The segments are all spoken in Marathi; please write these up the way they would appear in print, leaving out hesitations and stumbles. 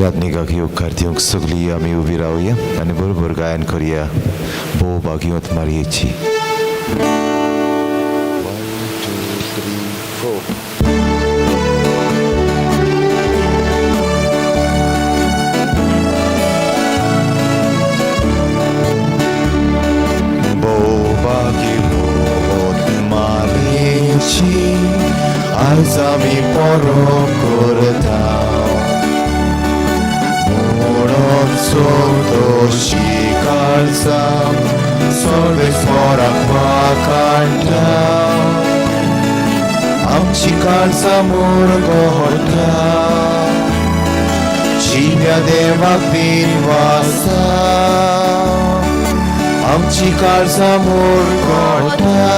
याज्ञिका उपकार दिवंक सगळीं आमी उबी रावया आनी बरोबर गायन करया भोव भाग्यवंत मारयेची. आज आमी परब करता म्हणून सोदोशी काळजा सर्वेस्वराक काढटा आमची काळजा मुरगळटा जिव्या देवाक बिनवासा आमची काळजा मुरगळटा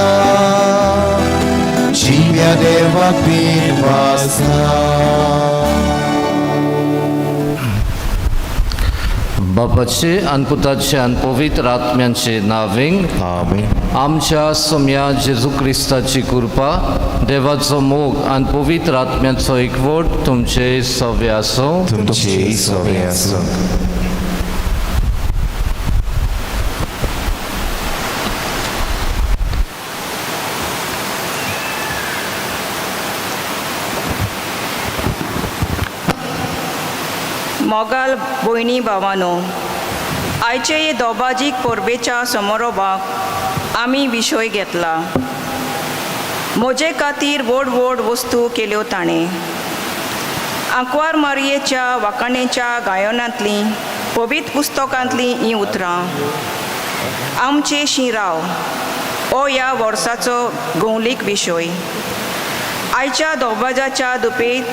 जिव्या देवाक बिनवासा. बापाचे आनी पुताचे आनी पवित्र आत्म्यांचे नावें आमेन. आमच्या सोम्या जेजू क्रिस्ताची कृपा देवाचो मोग आनी पवित्र आत्म्याचो एकवट तुमचे सवे आसो. तुमचे सवे आसो. मोगाल भयणी भावानो, आयचे हे दोबाजीक परबेच्या समारोहाक आमी विशय घेतला. म्हजे खातीर व्हड व्हड वस्तू केल्यो ताणें. आंकवार मारयेच्या वाकाणेच्या गायनांतलीं पवित्र पुस्तकांतलीं हीं उतरां. आमचे शिराव हो ह्या वर्साचो गौलीक विशय. आयच्या दोबाजाच्या दुपेत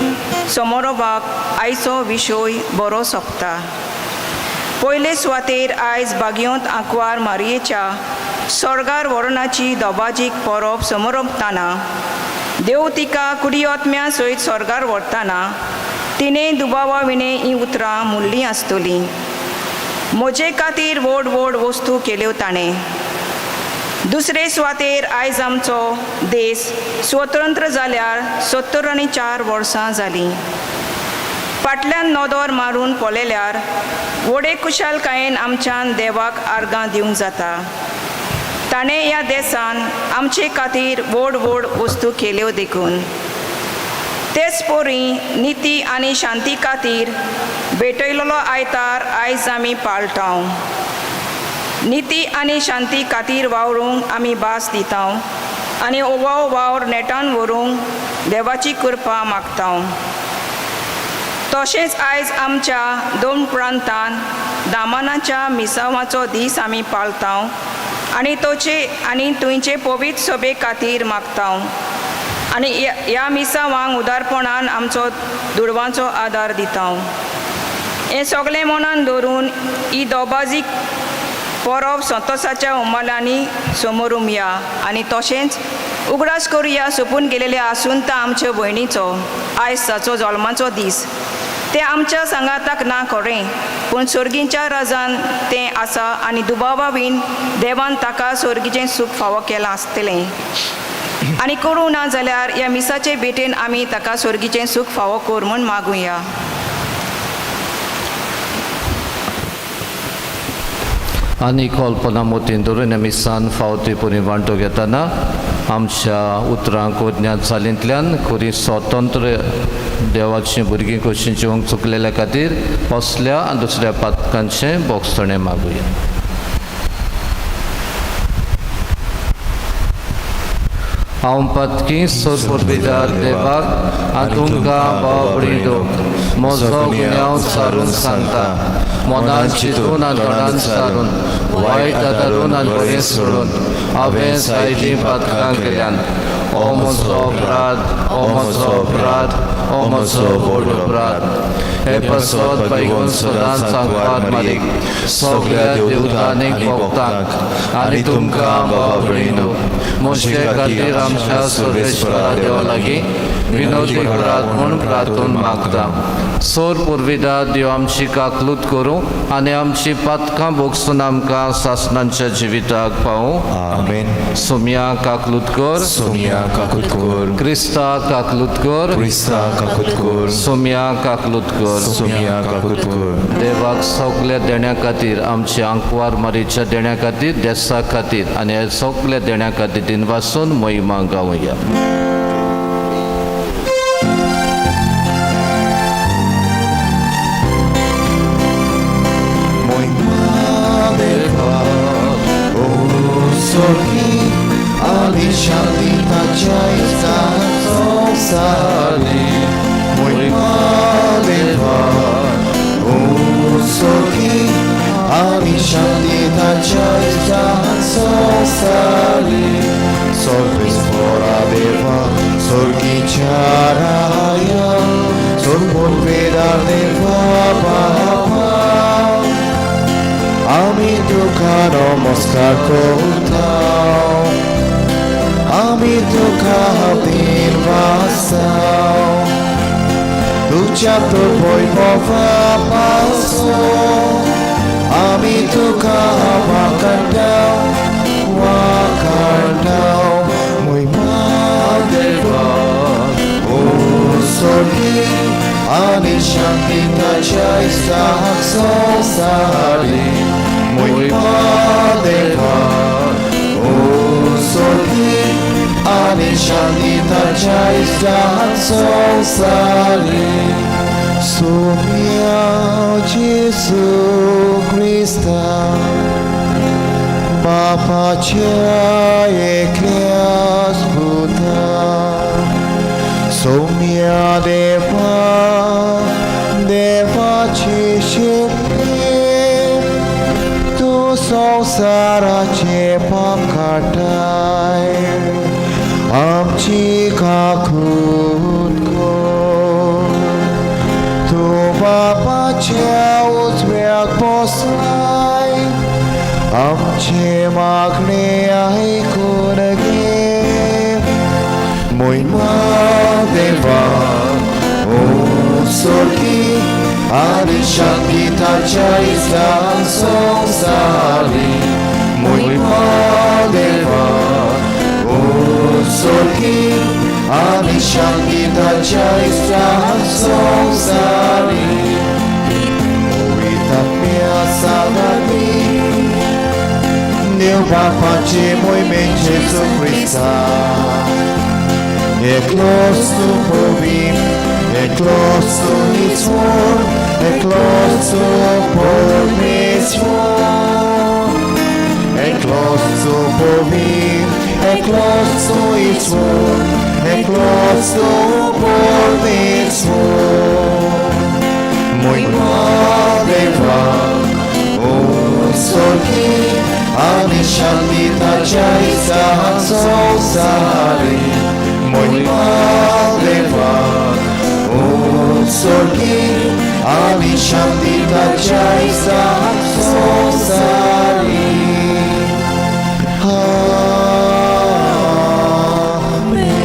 समारोहाक आयचो विशय बरो सोंपता. पयले सुवातेर आयज भाग्यवंत आंकवार मारयेच्या स्वर्गार व्हरणाची दोबाजीक परब समारंभताना देव तिका कुडी आत्म्या सयत स्वर्गार व्हरताना तिणें दुबावा विणे हीं उतरां म्हणलीं आसतलीं. म्हजे खातीर व्हड व्हड वस्तू केल्यो ताणें. दुसरे सुवातेर आयज आमचो देश स्वतंत्र जाल्यार 74 वर्सां जालीं. फाटल्यान नोदोर मारून पळयल्यार व्हडे कुशालकायेन आमच्यान देवाक आर्गां दिवंक जाता. ताणें ह्या देशान आमचे खातीर व्हड व्हड वस्तू केल्यो देखून. तेच पोरी निती आनी शांती खातीर भेटयलोलो आयतार आयज आमी पाळटाव. निती आनी शांती खातीर वावरूंक आमी भास दिताव आनी हो वावर नेटान व्हरूंक देवाची कृपा मागताव. तशेंच आयज आमच्या 2 प्रांतांत दामानाच्या मिसावाचो दीस आमी पाळटाव आनी थंयचे पवित्र सभे खातीर मागताव आनी ह्या मिसावांक उदारपणान आमचो दुडवांचो आदार दिताव. हें सगळें मनान दवरून ही दोबाजीक परब संतोशाच्या उमालांनी समोरूं या आनी तशेंच उगडास करुया सोंपून गेलेल्या आसुंता आमच्या भयणीचो आयज ताचो जल्माचो दीस. तें आमच्या सांगाताक ना खरें पूण सर्गीच्या राजान तें आसा आनी दुबावा बीन देवान ताका सर्गीचें सूख फावो केलां आसतलें आनी करूं ना जाल्यार ह्या मिसाचे भेटेन आमी ताका सर्गीचें सूख फावो कर म्हूण मागुया. आनी कल्पना मोतीन दवरून मिसान फावती पुरी वांटो घेतना आमच्या उतरांक ज्ञान चालींतल्यान खरी स्वतंत्र देवाची भुरगीं कशीं जिवंक चुकलेल्या खातीर असल्या आनी दुसऱ्या पातकांचें बोगसणें मागुया. हांव पातकी सोरपोरबिदार देवाक आनी तुमकां बाबडीदो म्हजो गुन्यांव सारून सांगता. मनान चिंतून आनी तोंडान सारून वायट आदारून आनी बरें सोडून हांवें जायतीं पातकां केल्यान. ओ म्हजो अपराध, ओ म्हजो अपराध, ओ म्हजो व्हड अपराध. हे पासत पैगून सदांच सांगपाक मारीक सगळ्या देवतांनीक भक्तांक आनी तुमकां बाबडीनो म्हजे खातीर आमच्या सर्वेश्वरा देवा लागीं विनोद करात म्हूण प्रार्थून मागता. सोर पुर्विदा देव आमची काकलूत करूं आनी आमची पातकां भोगसून आमकां सासणांच्या जिविताक पावूं. आमेन. सोम्या काकलूत कर, सोम्या काकूत कर. क्रिस्ता काकलूत कर, क्रिस्ता काकूत कर. सोम्या काकलूत कर. कर सोम्या काकूत कर देवाक सगळे देण्या खातीर आमचे आंकवार मारीच्या देण्या खातीर देसा खातीर आनी हे सगळे देण्या खातीर दिन वाचून महिमा गावया Sorgi Ali Shanti Tachai Sali Muy Maleva O Sorgi Ali Shanti Tachai Sali Sorvis Fora Deva Sorgi Charaya Sorpon Veda Deva Baba আমি তোকা নমস্কার করতাম আমি তোকা হাতের বাসাও দু চাতর বই বাবা পাস আমি তোকা ওয়াকারটাও মই মা দেবা ও সর্গী Ali Shanti Tachai Sali Muy Padeva O Sorgi Ali Shanti Tachai Sali Sumia Jesu Christa Bapa Chai Eklias Buddha Somya Deva Deva Chishite Tu Sausara Chepa Katai Amchi Kakut Ko Tu Bapa Chaus Veak Poslai Amchi Magne Ai Kunage Muy Madeva O Sorgi Ali Shanti Tachai Sali Muy Madeva O Sorgi Ali Shanti Tachai Sali Oita Pia Salami Neu Papache Muy Men Jesus Christa Close to Povim, close to its word, close to its word, close to Povim, close to its word, close to its word. Muy Madeva, O Sorgi, Ali Shanti Tachai Sali. Muy Madeva O Sorgi Ali Shanti Tachai Sali Amen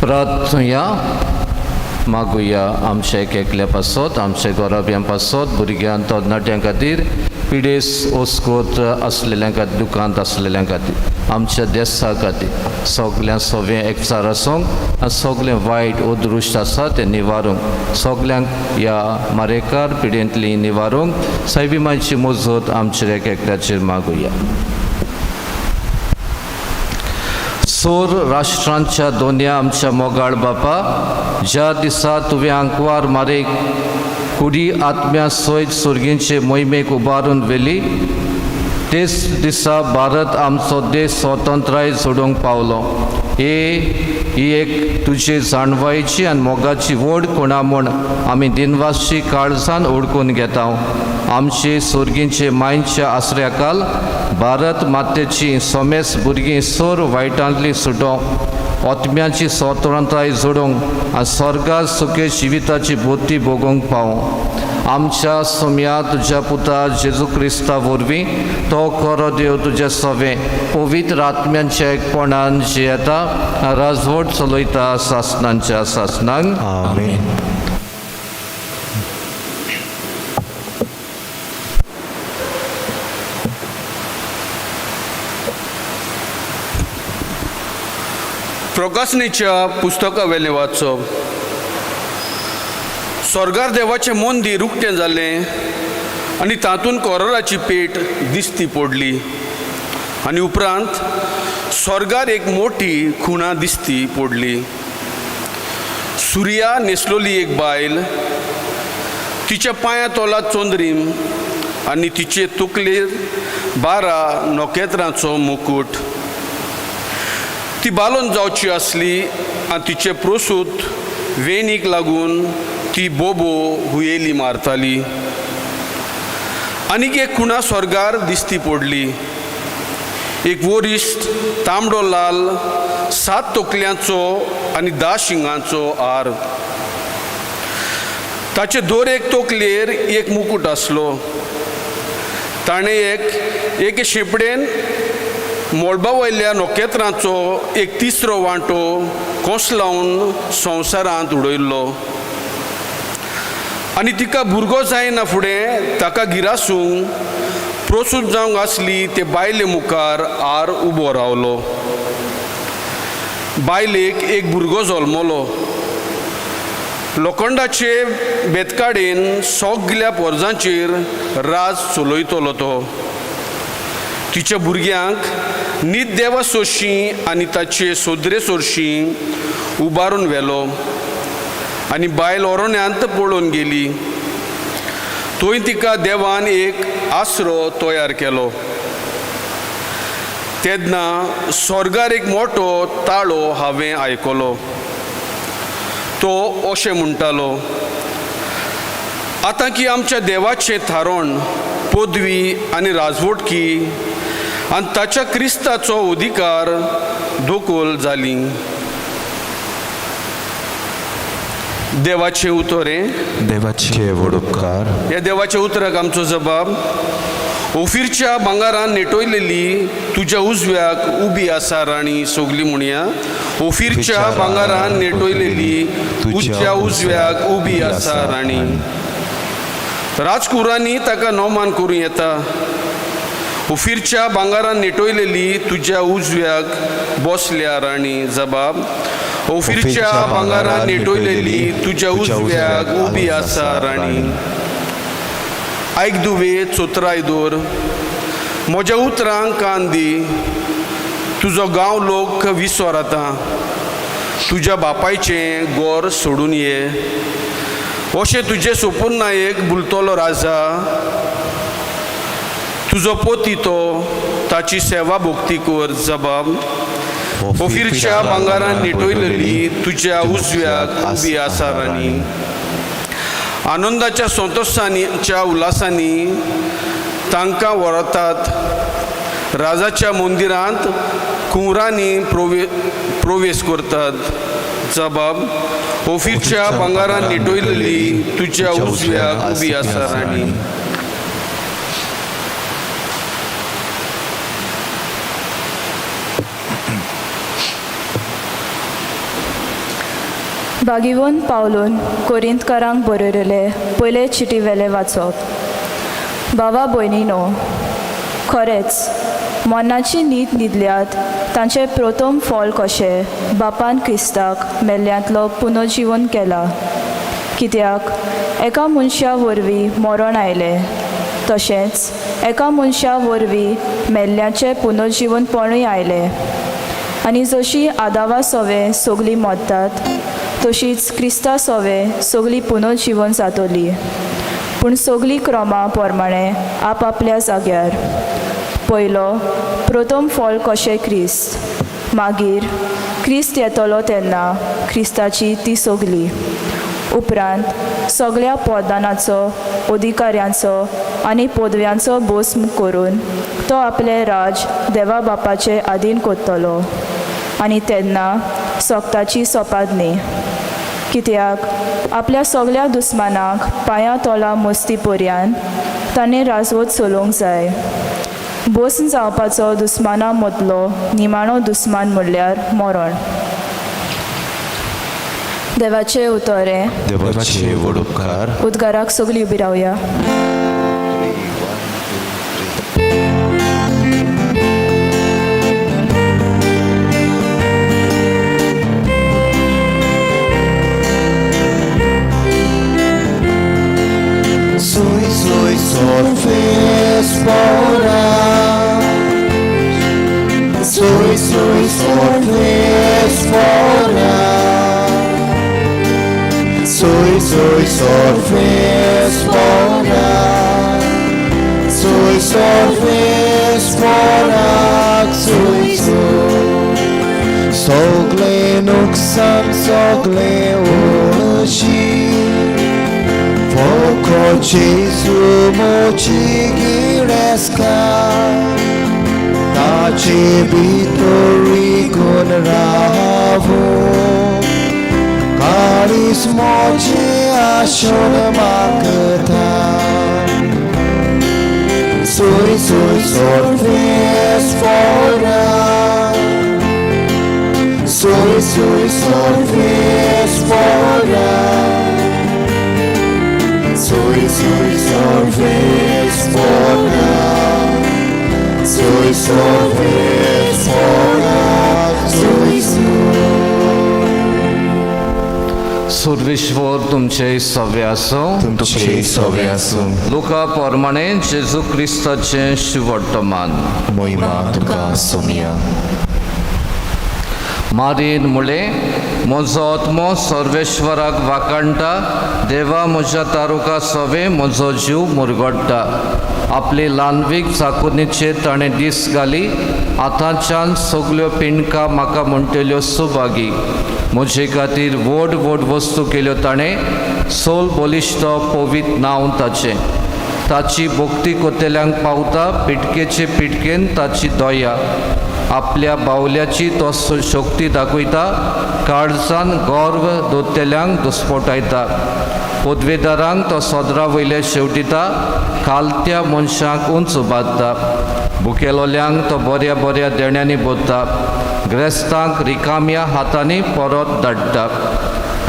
प्रार्थना मागुया आमचे एकल्या पासत आमचे गोरब्यां पासत भुरग्यां तरणाट्यां खातीर पिडेस ओस्कोत असलेल्या खातीर दुखांत असलेल्या खातीर आमच्या देशा खातीर सगळ्यां सवें एकचार आसूंक आनी सगळें वायट अदृश्ट आसा तें निवारूंक सगळ्यांक ह्या मारेकार पिडेंतली निवारूंक सैविमाची मजत आमच्या एकल्याचेर मागुया सोर राष्ट्रांच्या दोन्या आमच्या मोगाळ बापा ज्या दिसा तुवें आंकवार मारेक कुडी आत्म्या सोयत सुर्गींचे मोहिमेक उबारून वेली तेच दिसा भारत आमचो देश स्वतंत्राय सोडूंक पावलो ही एक तुजे जाणवायेची आनी मोगाची व्हड कोणा म्हूण आमी दिनवासची काळजान ओळखून घेता आमचे सुर्गींचे मायच्या आसऱ्याकाल भारत मातेची सोमेस भुरगीं सोर वायटांतली सुटोवंक आत्म्याची स्वतंत्राय जोडूंक आनी स्वर्गात सुखे जिविताची बोती भोगूंक पावूं आमच्या सोम्या तुज्या पुता जेजू क्रिस्ता वरवीं तो खरो देव तुजे सवें पवित्र आत्म्यांच्या एकपणान जियेता राजवट चलयता सासणांच्या सासणांक आमेन प्रकाशनेच्या पुस्तकावेलें वाचप. स्वर्गार देवाचें मंदिर उक्तें जालें आनी तातूंत कोराराची पेट दिसती पडली आनी उपरांत स्वर्गार एक मोठी खुणा दिसती पडली. सुर्या न्हेसलोली एक बायल, तिच्या पांयां तोलात चोंदरीम आनी तिचे तकलेर 12 नोखेत्रांचो मुकुट. ती बालोवन जावची आसली आनी तिचे प्रसूत वेणीक लागून ती बोबो हुयेली मारताली. आनीक एक खुणा स्वर्गार दिसती पडली. एक वरिश्ठ तांबडो लाल 7 तकल्यांचो आनी 10 शिंगांचो हार. ताचे दर एक तकलेर एक मुकुट आसलो. ताणें एके शेंपडेन मोळबा वयल्या नोखेत्रांचो एक तिसरो वांटो कोंस लावन संवसारांत उडयल्लो. आनी तिका भुरगो जायना फुडें ताका गिरासूंक प्रसूत जावंक आसली ते बायले मुखार हार उबो रावलो. बायलेक एक भुरगो जल्मलो. लोखंडाचे बेतकाडेन सगल्या पोरजांचेर राज चलयतलो तो. तिच्या भुरग्यांक न्हीद देवा सोर्शीं आनी ताचे सोदरे सोर्शीं उबारून व्हेलो आनी बायल ओरोण्यांत पळोवन गेली. थंय तिका देवान एक आसरो तयार केलो. तेन्ना स्वर्गार एक मोठो ताळो हांवें आयकलो. तो अशें म्हणटालो, आतां की आमच्या देवाचें थारोण, पदवी आनी राजवटकी आनी ताच्या क्रिस्ताचो अधिकार दोखोल जाली. देवाचें उतोरें. देवाचे व्हड उपकार. ह्या देवाच्या उतराक आमचो जबाब. ओफिरच्या भांगारान नेटोयलेली तुज्या उजव्याक उबी आसा राणी सोगली म्हणया. ओफिरच्या भांगारान नेटोयलेली तुज्या उजव्याक उबी आसा राणी. राजकुरांनी ताका नोमान करूं येता. ओफिरच्या भांगारान नेटोयलेली तुज्या उजव्याक बसल्या राणी. जबाब. ओफिरच्या भांगारान नेटोयलेली तुज्या उजव्याक उबी आसा राणी. आयक दुवे चोत्राय दोर. म्हज्या उतरांक कान दी. तुजो गांव लोक विसर आतां. तुज्या बापायचें गोर सोडून ये. अशें तुजे सोपून नायक बुलतलो राजा. तुजो पोती तो, ताची सेवा भोक्ती कर. जबाब. ओफिरच्या भांगारान नेटोयलेली तुज्या उजव्याक उबी आसा राणी. आनंदाच्या संतोषांच्या उल्हासांनी तांकां व्हरतात. राजाच्या मंदिरांत कुंवरांनी प्रवेश करतात. जबाब. ओफिरच्या भांगारान नेटोयलेली तुज्या उजव्याक उबी आसा राणी. बागिवोन पावलून कोरिंतकारांक बरयलेले पयले चिटी वेले वाचप. बाबा भयणीनो, खरेंच मनाची न्हीद न्हिदल्यात तांचे प्रथम फळ कशें बापान क्रिस्ताक मेल्ल्यांतलो पुनर्जीवन केला. कित्याक एका मनशा वरवीं मरण आयलें, तशेंच एका मनशा वरवीं मेल्ल्यांचें पुनर्जीवनपणूय आयलें. आनी जशी आदावा सवे सगळीं मरतात, तशीच क्रिस्ता सवे सगळीं पुनर्जीवन जातली. पूण सगळीं क्रमां प्रमाणे आपआपल्या जाग्यार. पयलो प्रथम फळ कशें क्रिस्त, मागीर क्रिस्त येतलो तेन्ना क्रिस्ताची ती सगळीं. उपरांत सगळ्या पदांचो, अधिकाऱ्यांचो आनी पदव्यांचो भस्म करून तो आपले राज देवा बापाचे आधीन करतलो. आनी तेन्ना सोक्ताची सोपादनी. कित्याक आपल्या सगळ्या दुस्मानाक पांयां तोला मस्ती पर्यान ताणें राजवट चलोवंक जाय. भस्म जावपाचो दुस्माना मदलो निमाणो दुस्मान म्हणल्यार मरण. देवाचे उतोरें. देवाचे व्हड उपकार. उद्गाराक सगळीं उबी रावया. sorves fora. Sois sorves fora. Sois sorves fora. Sois sogle nuksan sogle oshi. Foko Jesu mochigi reska. Tache bitori kun ravo. Karis moche ashon makata. Sois sorves fora. Sois sorves fora. Sois sorves fora. Sois sorves fora. Sois Sarveshwar तुमचे सव्य असो. तुमचे सव्य असो. लुका प्रमाणे जेजू क्रिस्ताचे शुवर्तमान. मोहिमा तुका सोमिया. मारीन मुळे म्हजो आत्मो सर्वेश्वराक वाकाणटा. देवा म्हज्या तारुका सवे म्हजो जीव मुरगडटा. आपली ल्हानवीक चाकुनीचेर ताणें दीस घाली. आतांच्यान सगल्यो पिणकां म्हाका म्हणटल्यो सुभागी. म्हजे खातीर व्हड व्हड वस्तू केल्यो ताणें. सोल बलिश्ट पवित नांव ताचें. ताची भक्ती कोतेल्यांक पावता. पिटकेचे पिटकेन ताची दया. आपल्या बावल्याची तो शक्ती दाखयता. काळजान गर्व दोतेल्यांक दुस्पटायता. पदवेदारांक तो सदरा वयले शेवटिता. खालत्या मनशांक उंच बांदता. भुकेलोल्यांक तो बऱ्या बऱ्या देण्यांनी बोदता. ग्रेस्तांक रिकाम्या हातांनी परत धाडटा.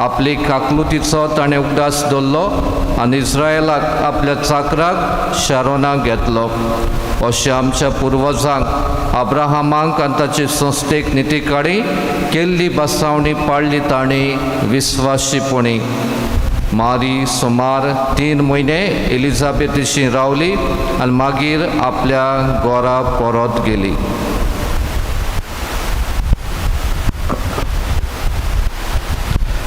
आपली काकलुतीचो ताणें उगडास दवरलो आनी इस्रायलाक आपल्या चाकराक शारोनाक घेतलो. अशें आमच्या पुर्वजांक अब्राहमांक आनी ताचे संस्थेक निती काडी केल्ली बसावणी पाळली ताणें विस्वाशीपणी. मारी सुमार 3 म्हयने एलिझाबेथीशी रावली आनी मागीर आपल्या घरा परत गेली.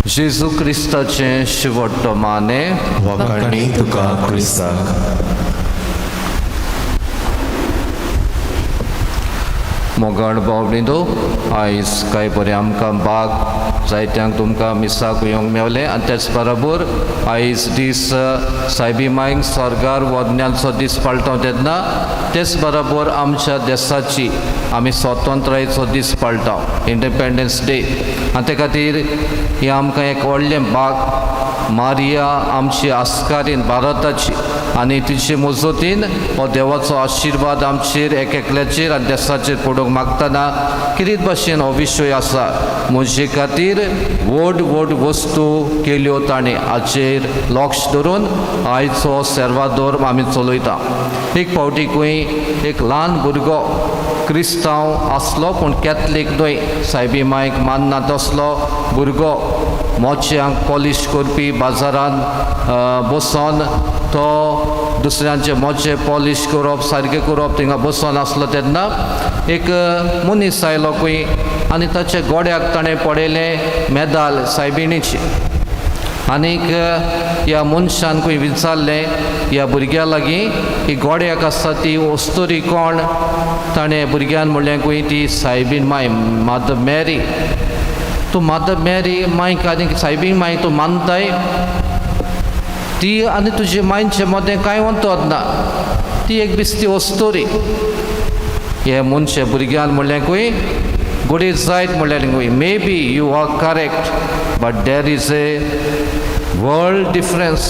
जेजू क्रिस्ताचें शिवोर्तमाने. वाकाणी तुका क्रिस्ताक. मोगाळ भावबंदो, आयज कांय बरें आमकां बाग जायत्यांक तुमकां मिसाक येवंक मेवलें. आनी तेच बरोबर आयज दीस सायबी मांयक सरकार वज्ञांचो दीस पाळटाव तेन्ना तेच बरोबर आमच्या देशाची आमी स्वतंत्रतायेचो दीस पाळटाव, इंडिपेंडन्स डे. आनी ते खातीर ही आमकां एक व्हडलें बाग मारिया आमची आस्कारीन भारताची आनी तिचे मजतीन हो देवाचो आशिर्वाद आमचेर एक एकल्याचेर आनी देशाचेर पडूंक मागतना कितें भाशेन हो विशय आसा. म्हजे खातीर व्हड व्हड वस्तू केल्यो ताणें हाचेर लक्ष धरून आयचो सेर्वादोर आमी चलयता. एक फावटीकूय एक ल्हान भुरगो क्रिस्तांव आसलो पूण कॅथलीक न्हय, सायबी मांयक मानना तसलो भुरगो मोच्यांक पॉलिश करपी बाजारांत बसून तो दुसऱ्यांचे मोचे पॉलिश करप सारकें करप थिंगा बसून आसलो तेन्ना एक मनीस आयलो खंय आनी ताचे गोड्याक ताणें पडयलें मेदाल सायबिणीची. आनीक ह्या मनशान खंय विचारलें ह्या भुरग्या लागीं ही गोड्याक आसता ती वस्तुरी कोण. ताणें भुरग्यान म्हणलें खंय ती सायबीण माय मदर मॅरी. तूं मदर मॅरी मांयक आनी सायबीण मांय तूं मानताय. ती आनी तुजे मांयचे मदें कांय वंतोत ना, ती एक बिस्ती वस्तुरी. हे मनशे भुरग्यान म्हणलें खंय गुडी जायत म्हणलें खंय maybe you are correct but there is a world difference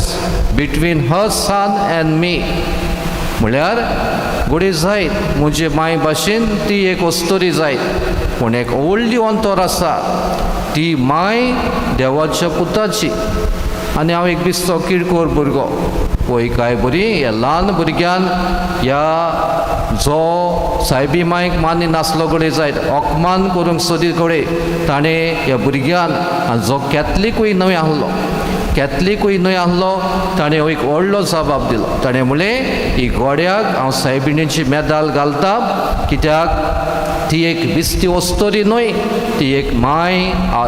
between her son and me. म्हळ्यार गुडी जायत म्हजे मांय भाशेन ती एक वस्तुरी जायत पूण एक व्हडली अंतर आसा. ती मांय देवाच्या पुताची. आनी हांव एक बिस्तो किरकोळ भुरगो पळय काय बरी ह्या ल्हान भुरग्यान ह्या जो सायबी मांयक मानी नासलो कडेन जायत अपमान करूंक सोदी कडेन ताणें ह्या भुरग्यान जो कॅथलीकूय न्हय आहलो कॅथलीकूय न्हय आहलो ताणें एक व्हडलो जबाब दिलो. ताणें म्हणलें ही गोड्याक हांव सायबिणीची मेदाल घालता, कित्याक ती एक बिस्ती वस्तोरी न्हय, ती एक माय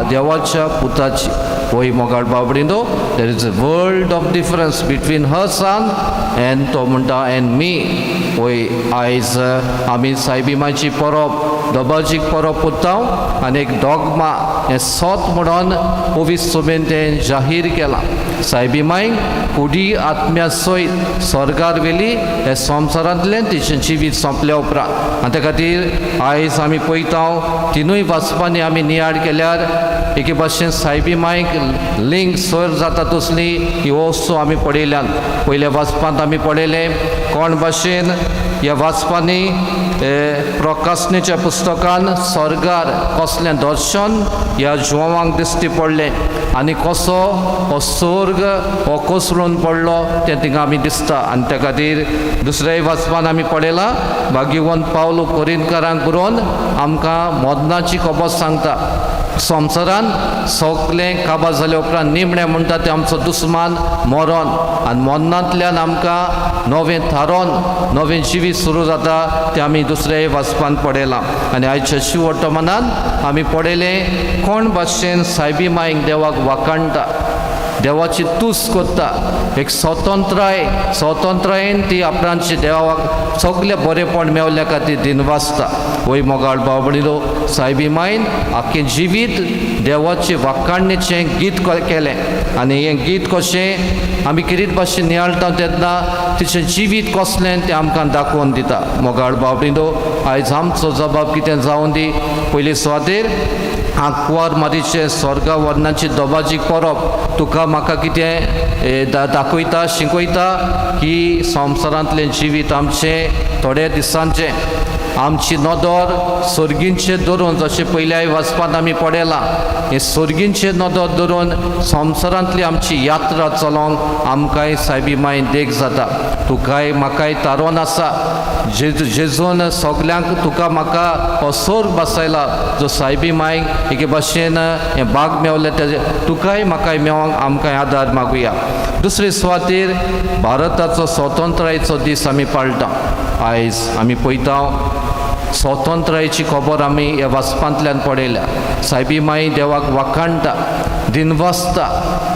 देवाच्या पुताची. होय मोगाळ बाबडींदो, there is a world of difference between her son and तो म्हणटा एंड मी. होय आयज आमी सायबिमाची परब दोबाजीक परब करताव आनी एक डॉगमा हें सोत म्हणून पवित्र सभेन तें जाहीर केलां. सायबिमायक कुडी आत्म्या सयत स्वर्गार वेली हे संवसारांतल्यान तिचें जिवीत सोंपल्या उपरांत. आनी त्या खातीर आयज आमी पळयताव तिनूय वाचपांनी आमी नियाळ केल्यार एके भाशेन सायबिमायक लिंक सर जाता तसली ही वस्तू आमी पळयल्यान. पयल्या वाचपांत आमी पळयलें कोण भाशेन ह्या वाचपांनी प्रकाशनेच्या पुस्तकान स्वर्गार कसलें दर्शन ह्या जिवांक दिश्टी पडलें आनी कसो हो स्वर्ग हो कोसळून पडलो तें थिंगा आमी दिसता. आनी त्या खातीर दुसऱ्याय वाचपान आमी पळयलां भाग्यवंत पावलो कोरिंथकारांक बरोवन आमकां मोदनाची खबर सांगता. संवसारान सगळें काबार जाल्या उपरांत निमणें म्हणटा तें आमचो दुस्मान मरण आनी मरणांतल्यान आमकां नवें थारोन नवें जिवीत सुरू जाता तें आमी दुसऱ्या वाचपान पळयलां. आनी आयच्या शिव वर्तमानांत आमी पळयलें कोण भाशेन सायबिमायक देवाक वाखाणटा, देवाची तुस करता, एक स्वतंत्रायेन ती आपणाची देवाक सगळें बरेपण मेवल्या खातीर दिनवासता. वय मोगाळ बाबडीलो सायबिमायन आख्खें जिवीत देवाचे वाखाणणेचें गीत केलें आनी हें गीत कशें आमी कितें भाशेन नियाळटा तेन्ना तिचें जिवीत कसलें तें आमकां दाखोवन दिता. मोगाळ बाबडीलो आयज आमचो जबाब कितें जावं दी. पयली सुवातेर आंकवार मारीचे स्वर्गा वर्णाची दोबाजीक परब तुका म्हाका कितें दाखयता शिकयता की संवसारांतलें जिवीत आमचें थोड्या दिसांचें आमची नदर सर्गींचेर धरून जशें पयल्या वाचपांत आमी पळयलां हें सर्गींचेर नदर धरून संवसारांतली आमची यात्रा चलोवंक आमकांय सायबिमायन देख जाता. तुकाय म्हाकाय तारोन आसा. जेजून सगल्यांक तुका म्हाका हो सर्ग बसयला जो सायबिमायक एके भाशेन हें भाग मेवलें तेजे तुकाय म्हाकाय मेवंक आमकां आदार मागुया. दुसरे सुवातेर भारताचो स्वतंत्रायेचो दीस आमी पाळटा. आयज आमी पळयता स्वतंत्रायेची खबर आमी ह्या वाचपांतल्यान पळयल्या. सायबिमाई देवाक वाखाणटा, दिनवासता,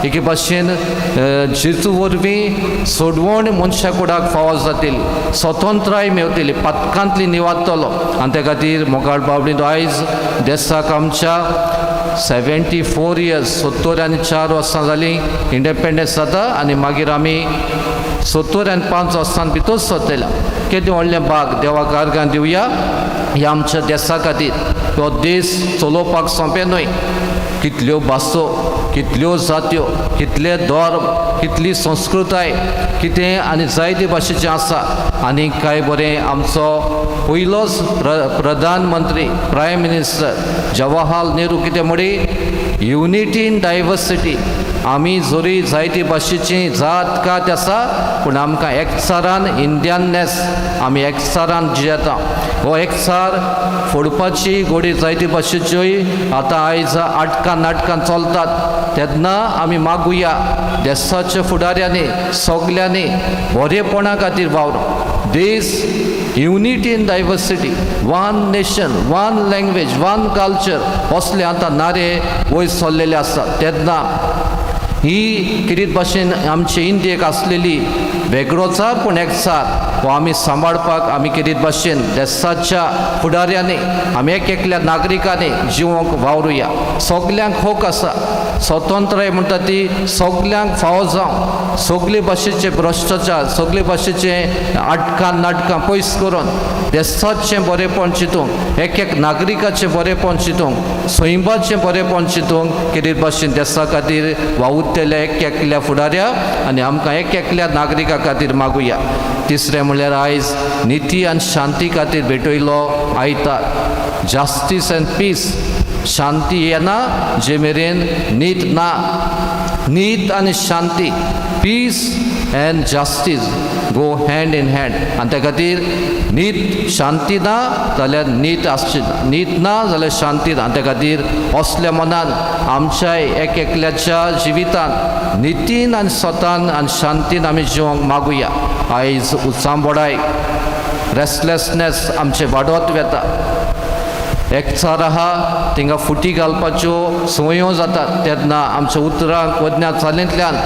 एके भाशेन जेजू वरवीं सोडवण मनशा कुडाक फावो जातली, स्वतंत्राय मेवतली, पथकांतली निवाडटलो. आनी त्या खातीर मोगाळ बाबडीन आयज देशाक आमच्या 74 इयर्स 74 वर्सां जालीं इंडिपेंडन्स जाता आनी मागीर आमी 75 वर्सां भितर सोदलेल्या. केदें व्हडलें भाग देवाक आर्गां दिवया ह्या आमच्या देशा खातीर. तो देश चलोवपाक सोंपें न्हय. कितल्यो भासो, कितल्यो जात्यो, कितले धर्म, कितली संस्कृताय कितें आनी जायते भाशेचें आसा. आनी कांय बरें आमचो पयलोच प्रधानमंत्री प्रायम मिनिस्टर जवाहरलाल नेहरू कितें म्हणी युनिटी इन डायवर्सिटी. आमी जोरी जायती भाशेची जात कात आसा पूण आमकां एकचारान इंडियननेस आमी एकचारान जियेता. हो एकचार फोडपाची गोडी जायती भाशेच्योय आतां आयज आटकां नाटकां चलतात तेन्ना आमी मागुया देशाच्या फुडाऱ्यांनी सगल्यांनी बरेपणा खातीर वावरूं. देश unity in diversity, one nation, one language, one culture असले आतां नारे वयर सरलेले आसात. तेन्ना ही कितें भाशेन आमचे इंडियेक आसलेली वेगळोचार पूण एकचार हो आमी सांबाळपाक आमी कितें भाशेन देशाच्या फुडाऱ्यांनी आमी एक एकल्या नागरिकांनी जिवंक वावरुया. सगल्यांक हक आसा. स्वतंत्राय म्हणटा ती सगल्यांक फावो जावं, सगळे भाशेचे भ्रश्टाचार, सगळे भाशेचे आटकां नाटकां पयस करून देशाचें बरेपण चिंतूंक, एक एक नागरिकाचें बरेपण चिंतूंक, सैमाचें बरेपण चिंतूंक कितें भाशेन देशा खातीर वावुरतेल्या एक एकल्या फुडाऱ्या आनी आमकां एक एकल्या नागरिका खातीर मागुया. तिसरें म्हणल्यार आयज निती आनी शांती खातीर भेटयलो आयतार. Justice end piece. शांती येना जे मेरेन नीत ना. नीत आनी शांती, peace and justice go hand in hand आनी त्या खातीर नीत शांती ना जाल्यार नीत आसची ना, नीत ना जाल्यार शांती ना. त्या खातीर असल्या मनान आमच्या एक एकल्याच्या जिवितान नितीन आनी सतान आनी शांतीन आमी जिवंक मागुया. आयज उत्सांबोडाय रेस्टलेसनेस आमचे वाडत वेता. एकचार आहा थिंगा फुटी घालपाच्यो संवयो जातात तेन्ना आमच्या उतरांक वज्ञा चालींतल्यान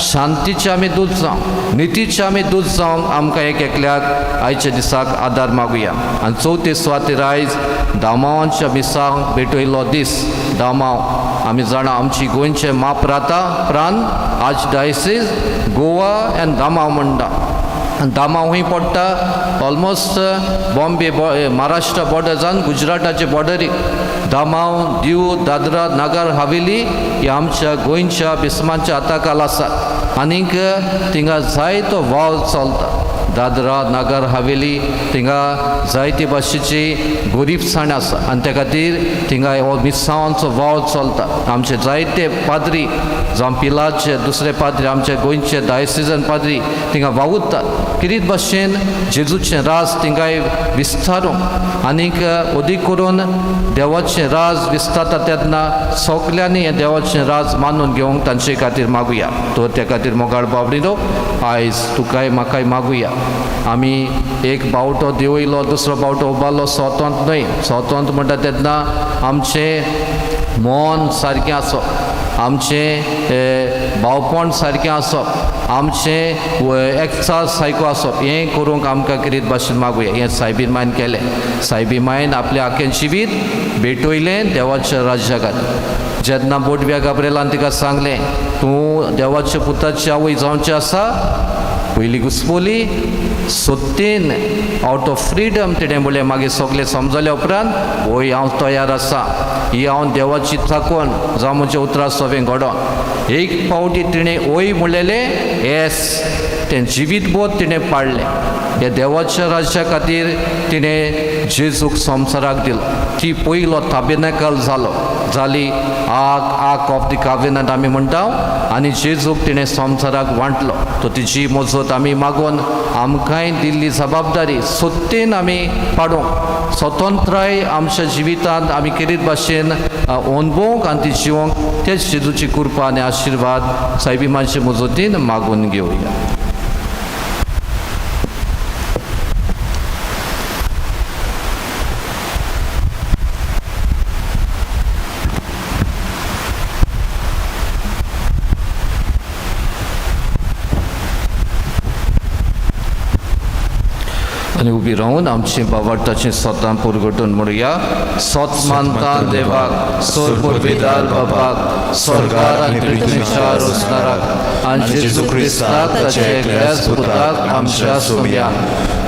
शांतीचे आमी दूत जावं, नितीचे आमी दूत जावंक आमकां एक एकल्याक आयच्या दिसाक आदार मागुया. आनी 34 सुवातेर आयज दामांवांच्या मिसांक भेटयलो दीस. दामांव आमी जाणा आमची गोंयचे प्रांत आज डायसीस गोवा एंड दामांव म्हणटा. दामांव हूंय पडटा ऑलमोस्ट बॉम्बे महाराष्ट्रा बॉर्डरजान गुजराताचे बॉर्डरीक. दामांव, दीव, दादरा, नागर हवेली हे आमच्या गोंयच्या बिस्मांच्या हाताखाल आसात. आनीक थिंगा जायतो वाव चलता. दादरा, नागर हवेली थिंगा जायते भाशेची गरीबसाण आसा आनी त्या खातीर थिंगा हो मिसांवांचो वाव चलता. आमचे जायते पाद्री जावं पिलाचे दुसरे पाद्री आमचे गोंयचे डायसिजन पाद्री थिंगा वावुरतात. कितें भाशेन जेजूचें राज थिंगाय विस्तारूंक आनीक अदीक करून देवाचें राज विस्तारता तेन्ना सगल्यांनी हें देवाचें राज मानून घेवंक तांचे खातीर मागुया. तो त्या खातीर मोगाळ बाबडीनो आयज तुकाय म्हाकाय मागुया. आमी एक बावटो देंवयलो दुसरो बावटो उबारलो स्वतंत्र न्हय. स्वतंत्र म्हणटा तेन्ना आमचें मन सारकें आसप, आमचें भावपण सारकें आसप, आमचें एकचार सारको आसप हें करूंक आमकां कितें भाशेन मागुया. हें सायबीन मायन केलें. सायबी मायन आपलें आखें जिवीत भेटयलें देवाच्या राज्या खातीर. जेन्ना बोडव्या गाब्रिएलान तिका सांगलें तूं देवाच्या पुताची आवय जावचें आसा, पयली घुसपोली सोत्तेन आउट ऑफ फ्रीडम तिणें म्हणलें. मागीर सगळें समजल्या उपरांत वय हांव तयार आसा, ही हांव देवाची थाकोन जावं म्हज्या उतरां सवें घडोन. एक फावटी तिणें वय म्हणलेलें येस तें जिवीतभर तिणें पाळलें. ह्या देवाच्या राज्या खातीर तिणें जेजूक संवसाराक दिलो. ती पयलो ताबेर्नॅकल जाली आर्क ऑफ द कॉव्हेनंट आमी म्हणटा आनी जेजूक तिणें संवसाराक वांटलो. तो तिची मजत आमी मागून आमकांय दिल्ली जबाबदारी सत्तेन आमी पाडूंक स्वतंत्राय आमच्या जिवितांत आमी कितें भाशेन अनुभवंक आनी ती जिवंक तेच जेजूची कृपा आनी आशिर्वाद सायबीमाचे मजतीन मागून घेवया. आनी उबी रावन आमची बाबाटाचें स्वतां पुरगटून म्हणुया. सोत मानता देवाक, सोर पुरवेदार बाबाक, स्वर्गार आनी पृथ्वीच्या रोजगाराक आनी जेजू क्रिस्ताक ताचे एकल्याच पुताक आमच्या सोम्या.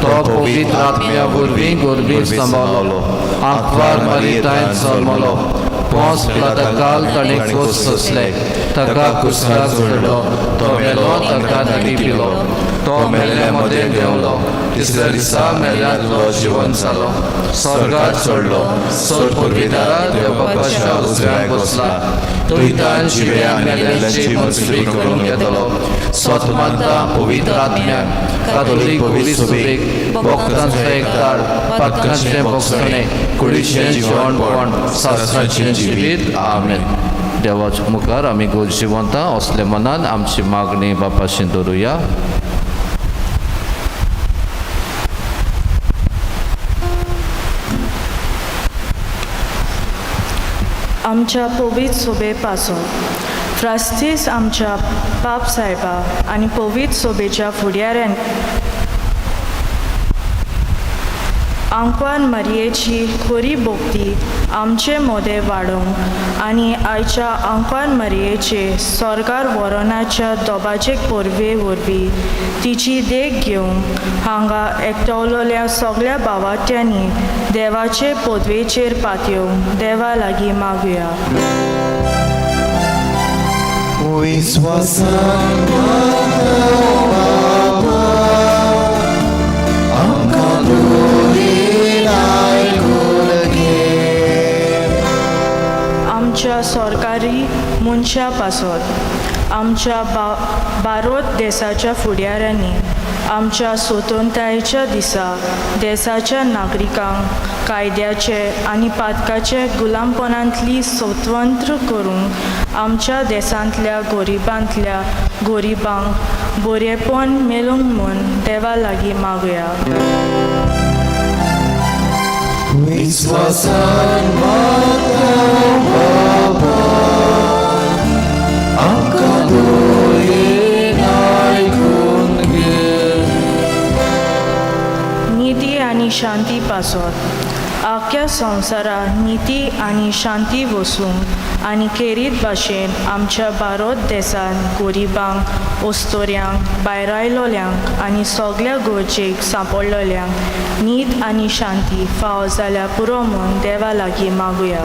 तो पवित्र आत्म्या वरवीं गोरबीर सांबाळलो, आंखवार मारितायन जल्मलो, पोंस पिलाताकाल ताणें कोस सोंसले, ताका कुसराक चडलो, तो मेलो ताका न्हडी पिलो, तो मेल्ले मदें देंवलो, तिसऱ्या दिसा मेल्ल्यांतलो जिवन जालो, स्वर्गात चडलो, सोर पुरवेदारा देव बापाच्या उजव्याक बसला, तो इतान जिव्या मेल्ल्यांची मंजुरी करून घेतलो. स्वत मानता पवित्र आत्म्याक, कातोलीक पवित्र सुबेक, भक्तांचो एकदार, पातकांचें भोगसणें, कुडीचें जेवणपण, सासराचें जिवीत. आमेन. देवाच्या मुखार आमी गोड जिवंता असले मनान आमची मागणी बापाशी दवरुया. आमच्या पवित्र सोबे पासून फ्रास्तीस आमच्या बाप साहेबा आनी पवित्र सोबेच्या फुडाऱ्यान आंकवान मारयेची खरी भोक्ती आमचे मोदें वाडोवंक आनी आयच्या आंकवान मारयेचे स्वर्गार व्हरोनाच्या दोबाजेक पोरवे वरवीं तिची देख घेवंक हांगा एकठावलेल्या सगळ्या भावार्थ्यांनी देवाचे पदवेचेर पातयेवंक देवा लागीं मागुया. आमच्या सरकारी मनशा पासत आमच्या भारत देशाच्या फुडाऱ्यांनी आमच्या स्वतंत्रतायेच्या दिसा देशाच्या नागरिकांक कायद्याचे आनी पातकाचे गुलामपणांतली स्वतंत्र करूंक आमच्या देशांतल्या गरिबांक बरेपण मेळूंक म्हूण देवा लागीं मागुया. विश्वासान मागता बाबा, आमकां दोयेन आयकून घे. नीती आनी शांती पासत आख्या संवसारात नीती आनी शांती वसूंक आनी खेरीत भाशेन आमच्या भारत देशांत गरिबांक, ओस्तोऱ्यांक, भायरायलोल्यांक आनी सगळ्या गरजेक सांपडलेल्यांक नीत आनी शांती फावो जाल्यार पुरो म्हूण देवा लागीं मागुया.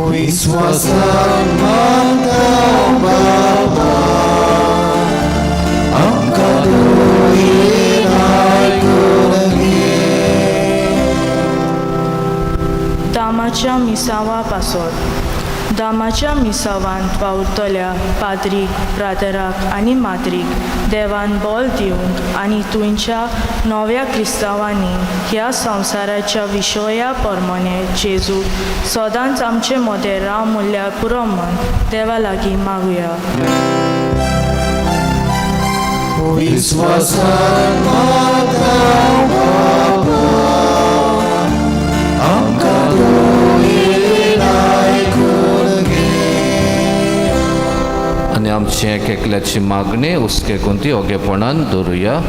विश्वासान मागता बाबा, आमकां दोयेन आयकून घे. दामाच्या मिसावा पासत दामाच्या मिसावांत वावुरतल्या पाद्रीक, ब्रादराक आनी माद्रीक देवान बोल दिवंक आनी तुमच्या नव्या क्रिस्तांवांनी ह्या संवसाराच्या विशया प्रमाणे जेजू सदांच आमचे मदें राव म्हणल्यार पुरो म्हूण देवा लागीं मागुया. विश्वासान मागता बाबा, आमकां दोयेन आयकून घे. आनी आमची एक एकल्याची मागणी उस्के कोणती ओगेपणान दवरुया.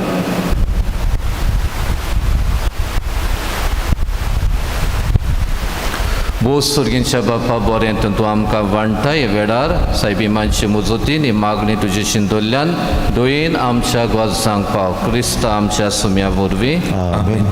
भोव सुर्गींच्या बापा बरें तूं आमकां वांटा हे वेळार सायबिमांचे मुजतीन ही मागणी तुजे शिंदोल्ल्यान दोयेन आमच्या गोजांक पाव. क्रिस्ता आमच्या सुम्या वरवीं. आमेन.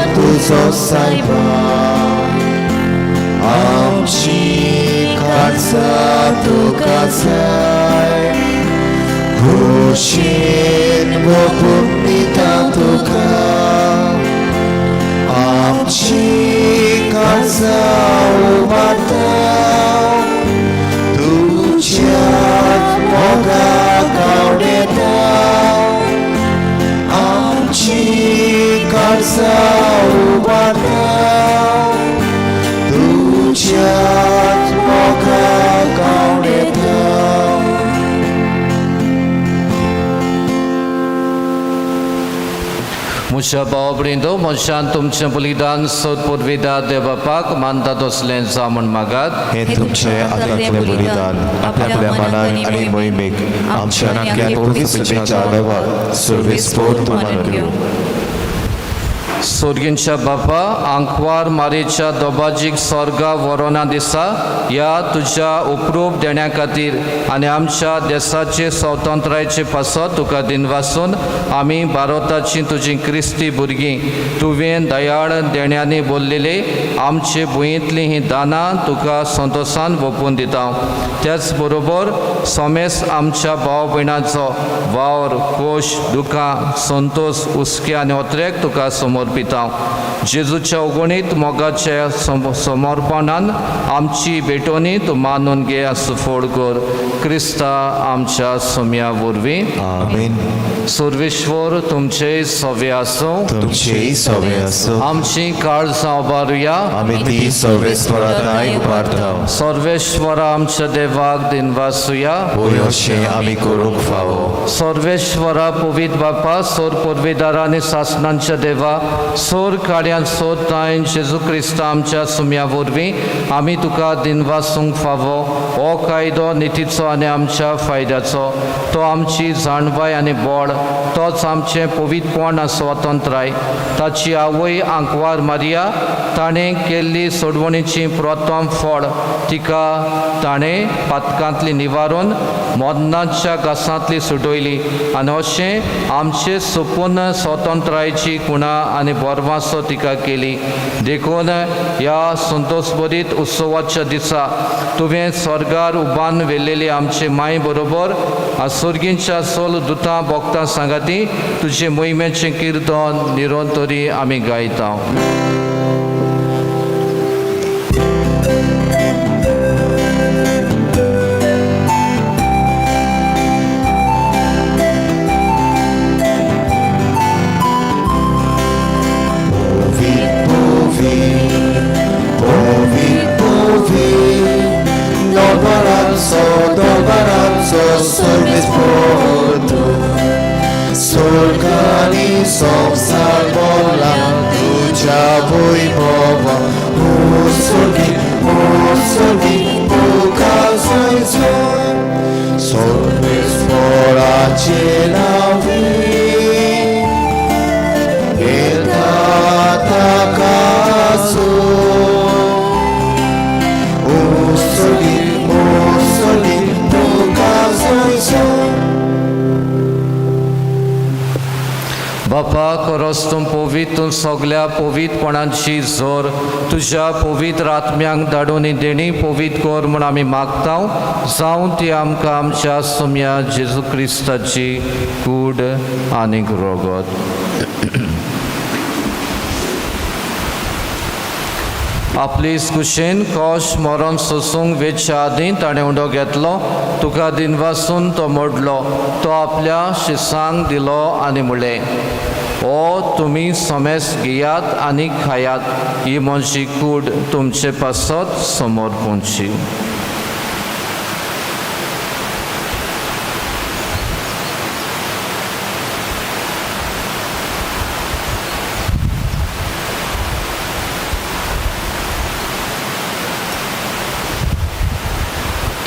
तुझो सायबा, आमची काळजां तुका जाय. खोशेन भोगून दिता तुका, आमची काळजां उबारता. तुज्याच मोगाक आवडेता, आमची काळजां उबारता. तुज्याच मोगाक आवडेता. म्हज्या भाव भयणींनो, म्हज्यान तुमचें बलिदान सोद पुरविदा देवापाक मानता तसलें जा म्हूण मागात. हे तुमचे आत्म्यातलें बलिदान आपल्या मनान आनी मोहिमेक आमच्या नाक्या पवित्रतेच्या वेव्हार सुरवेस्पोर मानून घेवं. सुर्गींच्या बापा, आंकवार मारेच्या दोबाजीक स्वर्गा वरोना दिसा ह्या तुज्या उपरूप देण्या खातीर आनी आमच्या देशाचे स्वतंत्रायेचे पासत तुका दिनवासून आमी भारताची तुजी क्रिस्ती भुरगीं तुवें दयाळ देण्यांनी भरलेले आमचे भुंयेंतलीं ही दानां तुका संतोशान ओपून दिता. त्याच बरोबर सोमेस आमच्या भाव भयणांचो वावर, खोश, दुखां, संतोश, उस्के आनी ओत्रेक तुका समर्पिता. जेजूच्या उगणीत मोगाच्या समर्पणान आमची भेटोनी तूं मानून घे सुफोड कर. क्रिस्ता आमच्या सुम्या वरवीं. आमेन. सर्वेश्वर तुमचे सवे आसूं. तुमचेय सवे आसूं. आमची काळजां उबारुया. आमी ती सर्वेस्पराताय उबारता. सर्वेश्वर आमच्या देवाक दिनवासुया. होय अशें आमी करूंक फावो. सर्वेश्वरा पवित्र बापा, सोर पुर्विदार आनी शासनांच्या देवा, सोर काड्यान सोताय जेजू क्रिस्त आमच्या सुम्या वरवीं आमी तुका दिनवासूंक फावो हो कायदो नितीचो आनी आमच्या फायद्याचो तो आमची जाणवाय आनी बोड तोच आमचें पवित्रपण आनी स्वातंत्राय ताची आवय आंकवार मारिया ताणें केल्ली सोडवणीची प्रथम फळ तिका ताणें पातकांतली निवारून मोदनाच्या घासांतली सुटयली आनी अशें आमचे सोपून स्वातंत्रायची कुणा आनी बोरवासो तिका केली देखून ह्या संतोषभरीत उत्सवाच्या दिसा तुवें स्वर्गार उबान वेल्लेली आमचे माय बरोबर सुर्गींच्या सोल दुतां भोगतां सांगाती तुजे मोहिमेचें किर्तन निरंतरी आमी गायता. Servis portu Surgani somsal bolam Tuja voi bova Ursurgi Buka zoi zoi Servis fora celavi Etata casu Ursurgi बापा खरोच तूं पवित्र सगळ्या पवित्रपणाची जोर तुज्या पवित्र आत्म्यांक धाडून देणी पवित्र कर म्हूण आमी मागता जावं ती आमकां आमच्या सुम्या जेजू क्रिस्ताची कूड आनी रोगत. आपली कुशेन कोश मरण सोसूंक वेच्या आदीं ताणें उंडो घेतलो तुका दिनवासून तो मोडलो तो आपल्या शिसांक दिलो आनी म्हणलें ओ तुमी समेस घेयात आनी खायात ही म्हजी कूड तुमचे पासत समोर पोंची.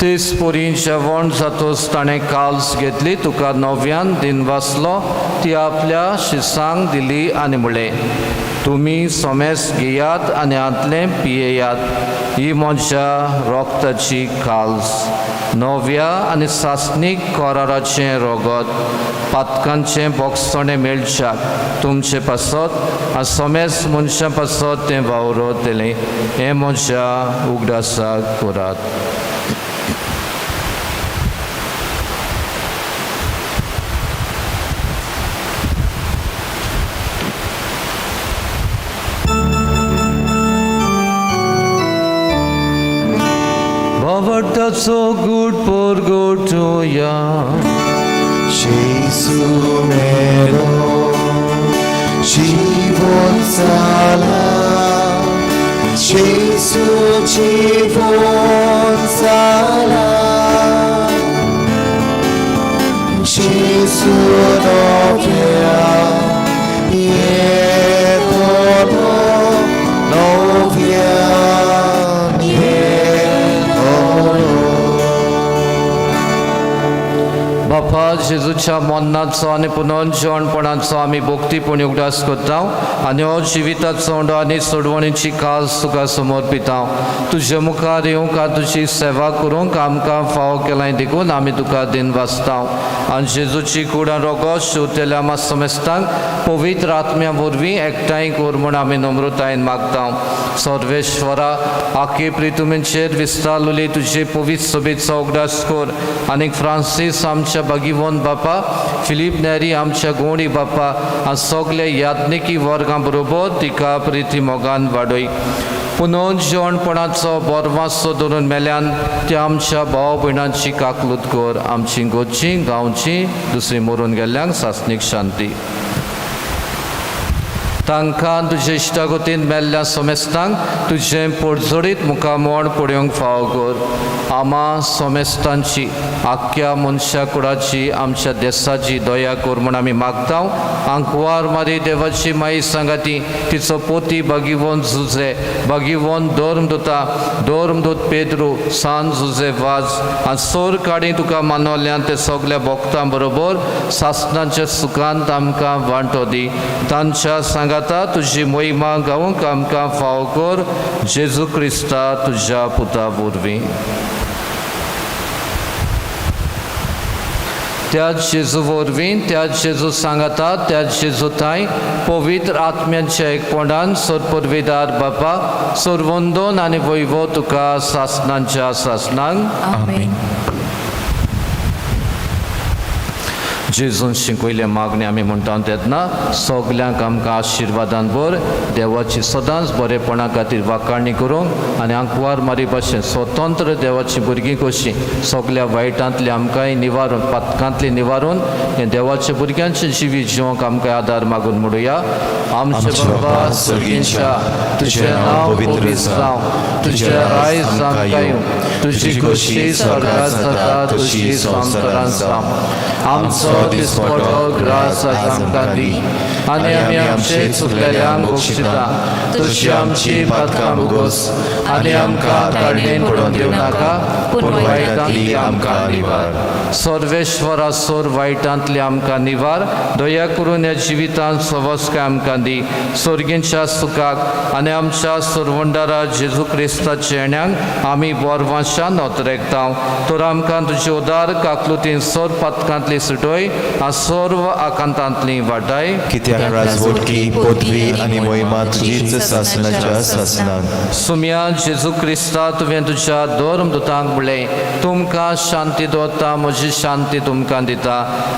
तीस पोरी जेवण जातूच ताणें काल्स घेतली तुका नव्यान दिन वाचलो ती आपल्या शिसांक दिली आनी म्हणलें तुमी समेस घेयात आनी आतलें पियेयात ही म्हज्या रोगताची काल्स नव्या आनी सासणीक कराराचें रोगत पातकांचें बोगसणें मेळच्याक तुमचे पासत आनी समेस मनशां पासत तें वावरतलें हें म्हज्या उगडासाक करात. Bavartaco good porgotoya Jesu mero Život sala Jesu život sala Jesu novia Jedono novia बापा जेजूच्या मरणाचो आनी पुनर्जीवनपणाचो आमी भक्तीपणी उगडास करता आनी हो जिविताचो उंडो आनी सोडवणीची कास तुका समर्पिता तुजे मुखार येवंक तुजी सेवा करूंक आमकां फावो केलां देखून आमी तुका दिन वाचता आनी जेजूची कुडा रोगो शिवतेल्या आमा समेस्तांक पवित्र आत्म्या वरवीं एकठांय कर म्हूण आमी नम्रतायेन मागता. सर्वेश्वरा आखे प्रितुमेचेर विस्तारलेली तुजे पवित्र सभेचो उगडास कर आनी फ्रांसीस आमच्या भगिवन बापा फिलीप नेरी आमच्या गोंडी बापा आनी सगळे याज्ञिकी वर्गां बरोबर तिका प्रिती मोगान वाडय. पुनर्जीवनपणाचो बोरवासो धरून मेल्यान त्या आमच्या भाव भयणांची काकलूत कर आमची गोची गांवची दुसरी मरून गेल्ल्यांक सासणीक शांती. तांकां तुजे इश्टागतीन मेल्ल्या सोमेस्तांक तुजें पोरजोडीत मुखामोड पळोवंक फाव कर आमा सोमेस्तांची आख्या मनशा कुळाची आमच्या देशाची दया कर म्हूण आमी मागतांव आंकवार मारी देवाची माई सांगाती तिचो पोती बागिवोन झुजे बागिवोन दोर्मदूत पेद्रू सान झुजे वाज आनी सोर काडी तुका मानवल्यान ते सगल्या भक्तां बरोबर सासणाच्या सुखांत आमकां वांटो दी तांच्या सांगाता तुजी मोहिमा गावूंक आमकां फाव कर जेजू क्रिस्ता तुज्या पुता वरवीं त्याच जेजू वरवीं त्याच जेजू सांगाता त्याच जेजू ताई पवित्र आत्म्याच्या एकपणान सोरपरवेदार बापा सोरवंदोन आनी वैभव तुका सासणांच्या सासणांक आमेन. जेजून शिकयले मागणी आमी म्हणटा तेन्ना सगल्यांक आमकां आशिर्वादान भर देवाची सदांच बरेपणा खातीर वाखाणणी करूंक आनी आंकवार मारी भाशेन स्वतंत्र देवाची भुरगीं कशीं सगल्या वायटांतली आमकांय निवारून पातकांतली निवारून हे देवाच्या भुरग्यांचे जिवी जिवंक आमकां आदार मागून म्हणुया आमचे बाबा सर्गींच्या तुजें नांव पवित्र जावं तुजें रायज आमकां येवं तुजी खुशी स्वर्गांत जाता तशी संवसारांत जावं आमचो दिसपटो ग्रास आमकां दी आनी आमी आमचे चुकलेल्यांक बक्षिता तशी आमची पातकां भोगोस आनी आमकां ताळमेन पडोवन दिवं नाका पूण वायटांतली आमकां निवार सर्वेश्वरा सोर वायटांतली आमकां निवार दया करून ह्या जिवितांत सवस्काय आमकां दी सर्गींच्या सुखाक आनी आमच्या सोरवंडारा जेजू क्रिस्ताच्या येण्याक आमी बोरवांशान नोतरेकतांव तर आमकां तुजी उदार काकलुतीन सोर पातकांतली सुटोय आ सर्व आकांतांतली वाटाय कित्याक राजवटकी पदवी आनी मोहिमा तुजीच सासणाच्या सासणांक सुम्या जेजू क्रिस्ता तुवें तुज्या दोर्मदूतांक म्हणलें तुमकां शांती दवरता म्हजी शांती तुमकां दिता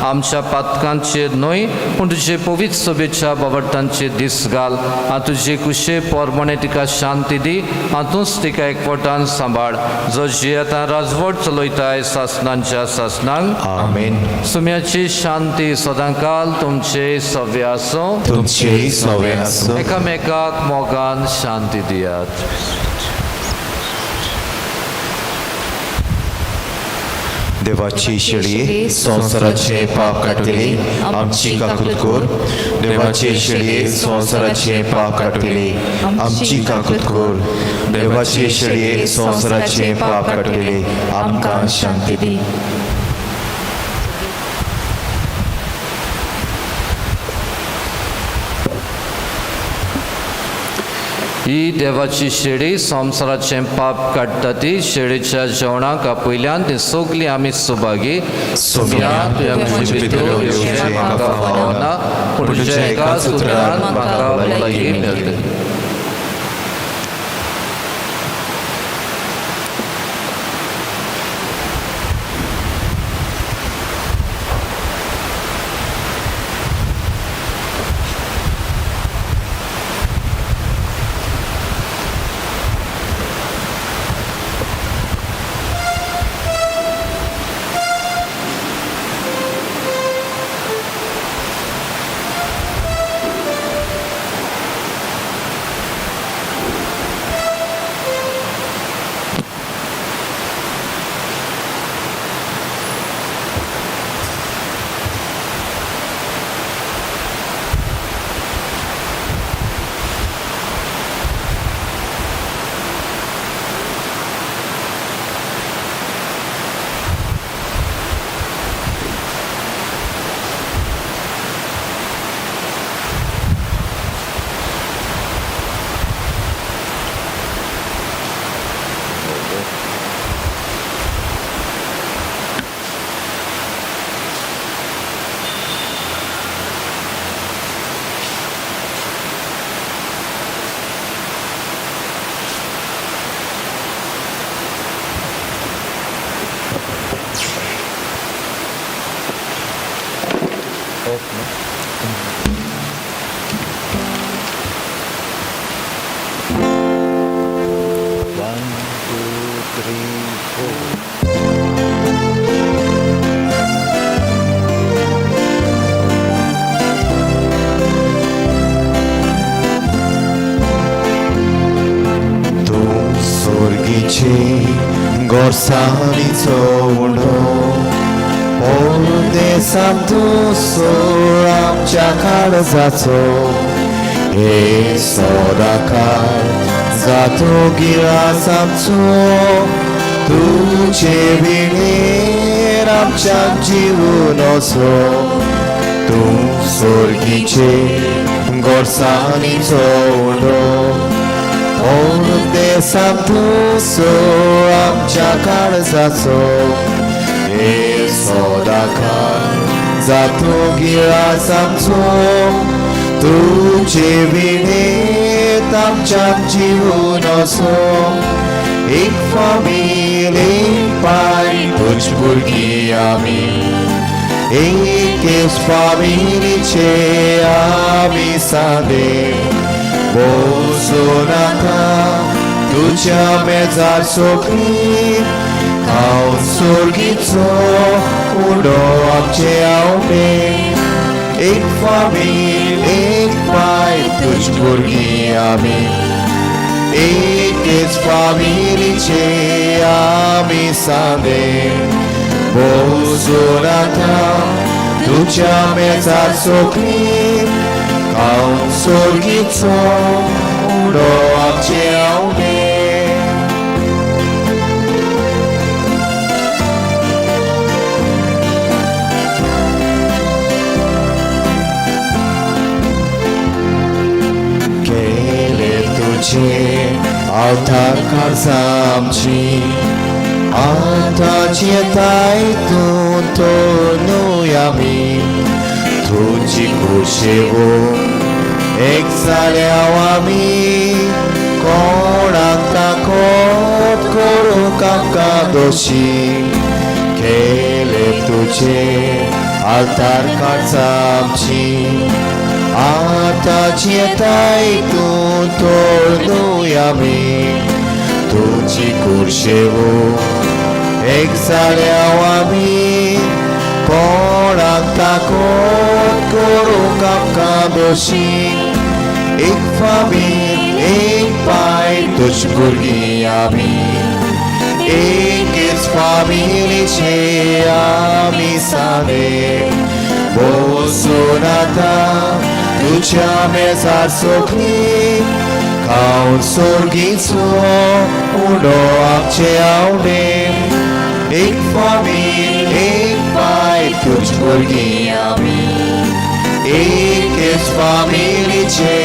आमच्या पातकांचेर न्हय पूण तुजे पवित्र सभेच्या बाबटांचेर दीस घाल आनी तुजे कुशे पोरमणे तिका शांती दी आनी तूंच तिका एकवटान सांबाळ जो जियेता राजवट चलयताय सासणांच्या सासणांक आमेन. सुम्याची शांती सदांकाल तुमचे सव्य आसूं तुमचेय सवे आसूं. एकामेकाक मोगान शांती दियात. देवाची शेळये संवसाराचे पाप काटले आमची काकूत कोर देवाचे शेळये संवसाराचे पाप काटले आमची काकूत कोर देवाचे शेळये संवसाराचे पाप काटले आमकां शांती दी. ही देवाची शेळी संवसाराचें पाप काडटा ती शेळीच्या जेवणाक आपयल्यान ती सगलीं आमी सुभागी सुम्या, तुज्या कुशी भितर येवचें म्हाका फावना पूण तुज्या एकाच उतरान म्हाका भलायकी मेळटली. सोरगीचे गोरसानीचो उंडो परदेसांत दोसोर आमच्या काळजाचो हे सोदाकार जातो गिरास आमचो तुझे विणेर आमच्या जीवन असो तूं सोरगीचे गोरसानीचो उंडो परदेसांत दोसोर आमच्या काळजाचो हे सोदाकार जातो गिरास आमचो तुझे विणेत आमच्या जीवन असो एक फामील एक पाय तुझ भुरगीं आमी एकेच फामिलीचे आमी सादे बोसो नाका तुझ्या मेजार सोखली हांव सोर्गीचो उडो आमचे आवडे एक फामील एक पाय तुझ भुरगीं आमी एकेच फामिलीचे आमी सादे बोसो नाका तुझ्या मेजार सोखली हांव सोर्गीचो उडो आमचे आवडे अवतार काळजा आमची आतांची तायतून तोरनूय आमी तुझी कुशेवो एक जाल्याव आमी कोणाक ताकोत करूंक आमकां दोशी केले तुझे अवतार काळजा आमची आतांची तायतून तोरनूय आमी तुझी कुर्शेवो एक जाल्याव आमी कोणाक ताकोत करूंक आमकां दोशी एक फामील एक पाय तुझ भुरगीं आमी एकेच फामिलीचे आमी सादे बोसून आतां तुझ्या मेजार सोखली हांव सोर्गीचो उडो आमचे आवडे एक फामील एक पाय तुझ भुरगीं आमी एकेच फामिलीचे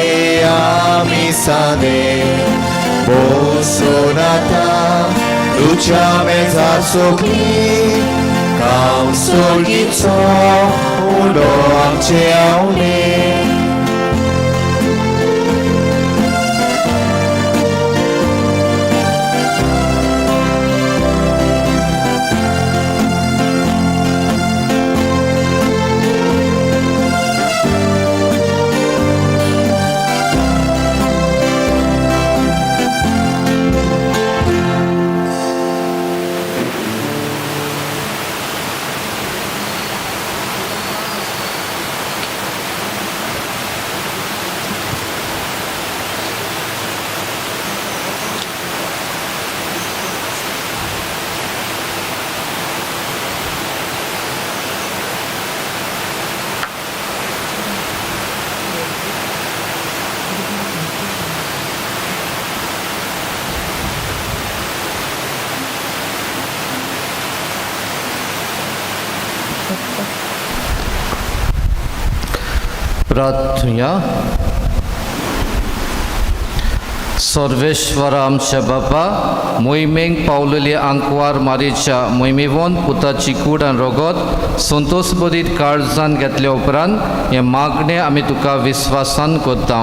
आमी सादे बोसून आतां तुझ्या मेजार सोखली हांव सोर्गीचो उडो आमचे आवडे प्रार्थना सर्वेश्वर आमच्या बापा मोहिमेक पावलेली आंकवार मारीच्या मोहिमेवोन पुताची कूड आनी रगत संतोश बरीत काळजान घेतल्या उपरांत हे मागणे आमी तुका विस्वासान करता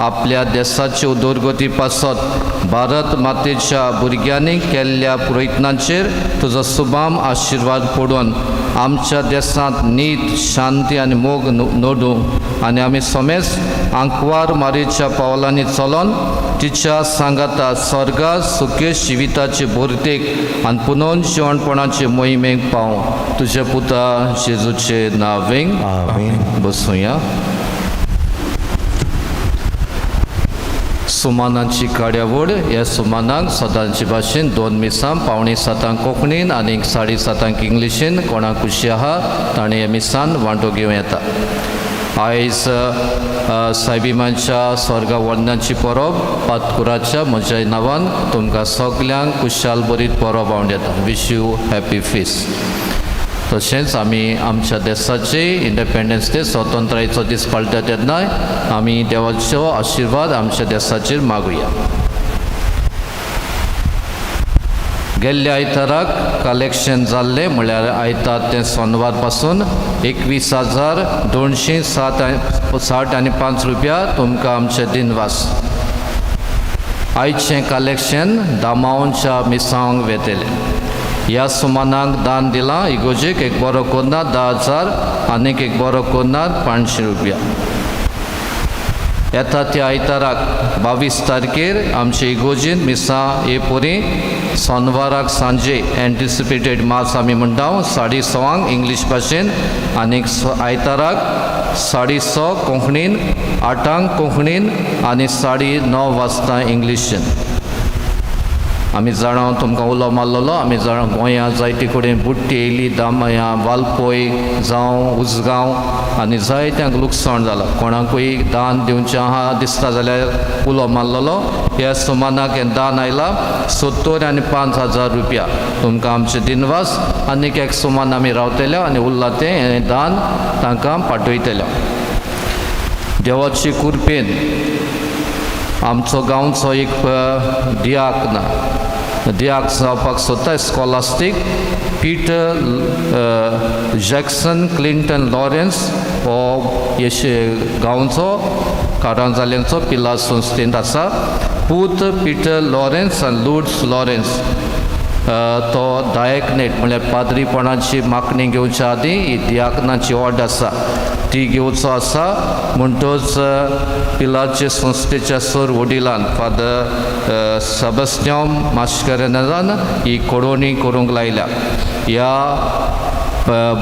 आपल्या देशाचे उदरगती पासत भारत मातेच्या भुरग्यांनी केल्ल्या प्रयत्नांचेर तुजो सुभाम आशिर्वाद पडून आमच्या देशांत नीत शांती आनी मोग नोडू आनी आमी सोमेस आंकवार मारीच्या पावलांनी चलोन तिच्या सांगाता स्वर्गात सुखे जिविताचे भोरतेक आनी पुनोन जेवणपणाचे मोहिमेक पावूं तुझे पुता जेजूचे नांवें आमीन बसूया सुमानांची कार्यावळ ह्या सुमानाक सदांची भाशेन 2 मिसां 6:45 कोंकणीन आनी 7:30 इंग्लिशीन कोणाक खुशी आहा ताणें ह्या मिसान वांटो घेवं येता. आयज सायबिमांच्या स्वर्गा वंदनाची परब पातकुराच्या म्हज्या नांवान तुमकां सगल्यांक खुशाल बरीत परब हांव येता. Wish you happy feast. तशेंच आमी आमच्या देशाचे इंडिपेंडन्स डे स्वतंत्रायेचो दीस पाळटा तेन्ना आमी देवाचो आशिर्वाद आमच्या देशाचेर मागुया. गेल्ल्या आयताराक कलेक्शन जाल्लें म्हळ्यार आयतार ते सोनवार पासून 21,260.5 रुपया तुमकां आमचे दिनवास. आयचें कलेक्शन दामावनच्या मिसांक वेतेलें. ह्या सुमानाक दान दिलां इगोजेक एक बरो कोन्नात 10,000 आनीक एक बरो कोन्नात 500 रुपया. येता त्या आयताराक 22 तारखेर आमचे इगोजीन मिसां येपोरी सोनवाराक सांजे एंटिसिपेटेड मास आमी म्हणटा 6:30 इंग्लीश भाशेन आनीक आयताराक 6:30 कोंकणीन 8 कोंकणीन आनी 9:30 वाजता इंग्लिशीन. आमी जाणां तुमकां उलो मारलेलो. आमी जाणां गोंया जायते कडेन बुट्टी येयली दामया वालपय जावं उसगांव आनी जायत्यांक लुकसाण जालां. कोणाकूय दान दिवचें आहा दिसता जाल्यार उलो मारलेलो. ह्या सुमानाक हें दान आयलां 70 आनी 5,000 रुपया तुमकां आमचे दिनवास. आनीक एक सुमान आमी रावतले आनी उरलां तें हें दान तांकां पाठयतले. देवाची कृपेन आमचो गांवचो एक दियाक जावपाक सोदता स्कॉलास्टीक पीटर जॅक्सन क्लिंटन लॉरेन्स हो गांवचो कारांजालेंचो पिलार संस्थेंत आसा. पूत पीटर लॉरेन्स आनी लुड्स लॉरेन्स तो डायकनेट म्हळ्यार पाद्रीपणाची मागणी घेवच्या आदीं ही दियाकनाची ऑर्ड आसा ती घेवचो आसा. म्हणटच पिलारचे संस्थेच्या सर वडिलान फादर सबस्टियन मास्करेनान ही कोडोवणी करूंक लायल्या. ह्या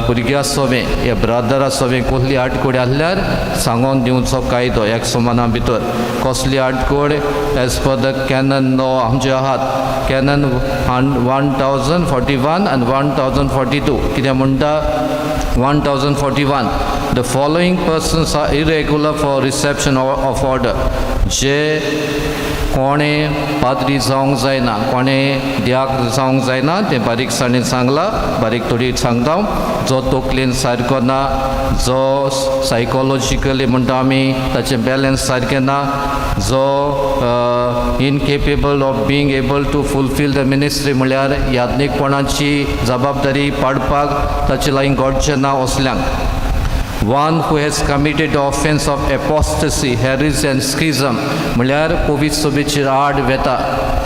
भुरग्या सोबे ह्या ब्रादरा सोबे कसली आडकोड आसल्यार सांगून दिवचो कायदो एक सुमाना भितर. कसली आडकोड एज पर द कॅनन नो आमचे आहात कॅनन 1041 आनी 1042 कितें म्हणटा 1041 the following persons are irregular for reception of order. जे कोणें पाद्री जावंक जायना कोणें दियाक जावंक जायना तें बारीकसाणेन सांगलां. बारीक थोडी सांगता. जो तकलेन सारको ना जो सायकोलॉजिकली म्हणटा आमी ताचें बॅलन्स सारकें ना जो incapable of being able to fulfil the ministry म्हळ्यार याज्ञीकपणाची जबाबदारी पाडपाक ताचे लायक घडचें ना असल्यांक. One who has committed the offense of apostasy, heresy and schism म्हळ्यार पवित्र सभेचेर आड वेता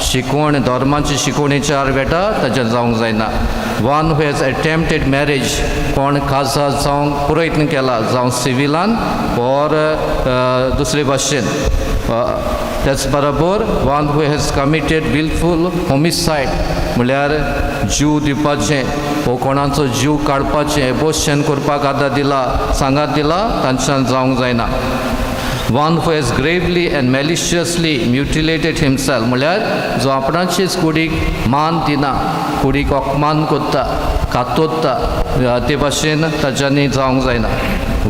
शिकवण धर्माची शिकवणेचेर आड वेता ताचें जावंक जायना. One who has attempted marriage कोण काजा जावंक प्रयत्न केला जावं सिविलान और दुसरे भाशेन. त्याच बरोबर वन हू हॅज कमिटेड विलफूल होमिसायड म्हळ्यार जीव दिवपाचें वो कोणाचो जीव काडपाचें एबॉर्शन करपाक आदार दिला सांगात दिला तांच्यान जावंक जायना. One who has gravely and maliciously mutilated himself म्हळ्यार जो आपणाचेच कुडीक मान दिना कुडीक अपमान करता कातोत्ता ते भाशेन ताच्यांनी जावंक जायना.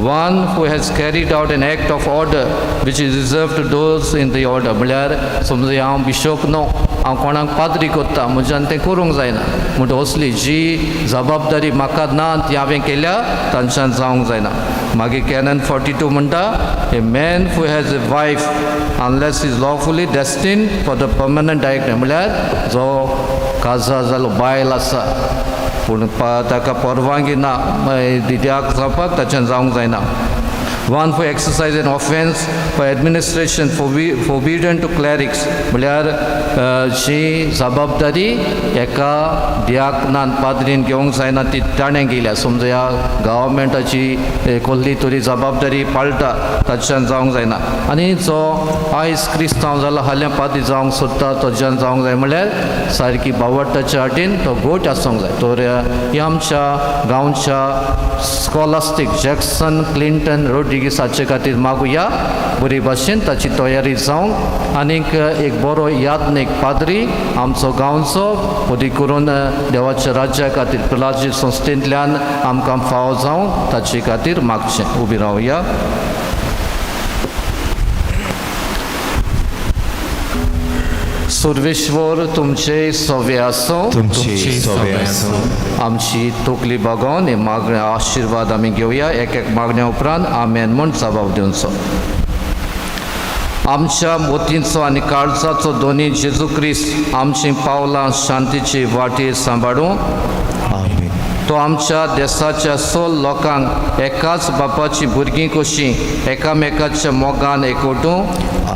One who has carried out an act of order which is reserved to those in the order म्हळ्यार समजा हांव बिशोप न्हू हांव कोणाक पाद्री करता म्हज्यान तें करूंक जायना म्हणटा असली जी जबाबदारी म्हाका ना ती हांवें केल्या तांच्यान जावंक जायना. मागीर कॅनन 42 म्हणटा a man who has a wife unless is lawfully destined for the permanent direct म्हळ्यार जो काजा जालो बायल आसा पूण ताका परवानगी ना दिद्याक जावपाक ताच्यान जावंक जायना. One who exercise an offense by administration forbidden to clerics म्हळ्यार जी जबाबदारी एका दियाकनान पाद्रीन घेवंक जायना ती ताणें गेल्या समजा ह्या गव्हर्मेंटाची कसली तरी जबाबदारी पाळटा ताच्यान जावंक जायना. आनी जो आयज क्रिस्तांव जाला हाल्या पाद्री जावंक सोदता ताच्यान जावंक जाय म्हळ्यार सारकी बावटाच्या वाटेन तो गोट आसूंक जाय. तर ह्या आमच्या गांवच्या स्कॉलास्टीक जॅक्सन क्लिंटन रोड्रिगेज बेगी साचे खातीर मागुया बरे भाशेन ताची तयारी जावंक आनीक एक बरो यादनेक पाद्री आमचो गांवचो मदीं करून देवाच्या राज्या खातीर प्रलाजीत संस्थेंतल्यान आमकां फावो जावंक ताचे खातीर मागचें उबी रावया. सर्वेश्वर तुमचे सवे आसूं तुमचे सोबे आसूं. आमची तकली बघून हे मागण्या आशिर्वाद आमी घेवया. एक एक मागण्या उपरांत आमेन म्हूण जबाब दिवचो. आमच्या मोतींचो आनी काळजाचो दोनी जेजू क्रिस्त आमची पावलां शांतीची वाटेर सांबाळूं. आमीन. तो आमच्या देशाच्या सोल लोकांक एकाच बापाची भुरगीं कशीं एकामेकाच्या मोगान एकवटूं.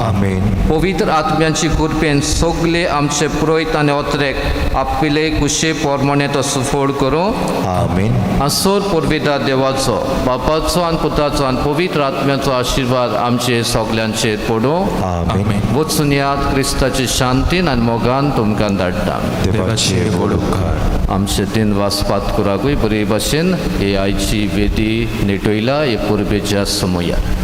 आमीन. पवित्र आत्म्याची कृपेन सगळे आमचे पुरोहित आनी ओत्रेक आपले कुशे पोरमोणे तो सुफोड करूं. आमीन. आसोर पुरविदार देवाचो बापाचो आनी पुताचो आनी पवित्र आत्म्याचो आशिर्वाद आमचे सगल्यांचेर पडूं. आमीन. वचून याद क्रिस्ताची शांतीन आनी मोगान तुमकां धाडटा. देवाचे व्हड उपकार. आमचे दिन वाचपात कुराकूय बरे भाशेन हे आयची वेदी नेटयला हे पुर्बेच्या समयार.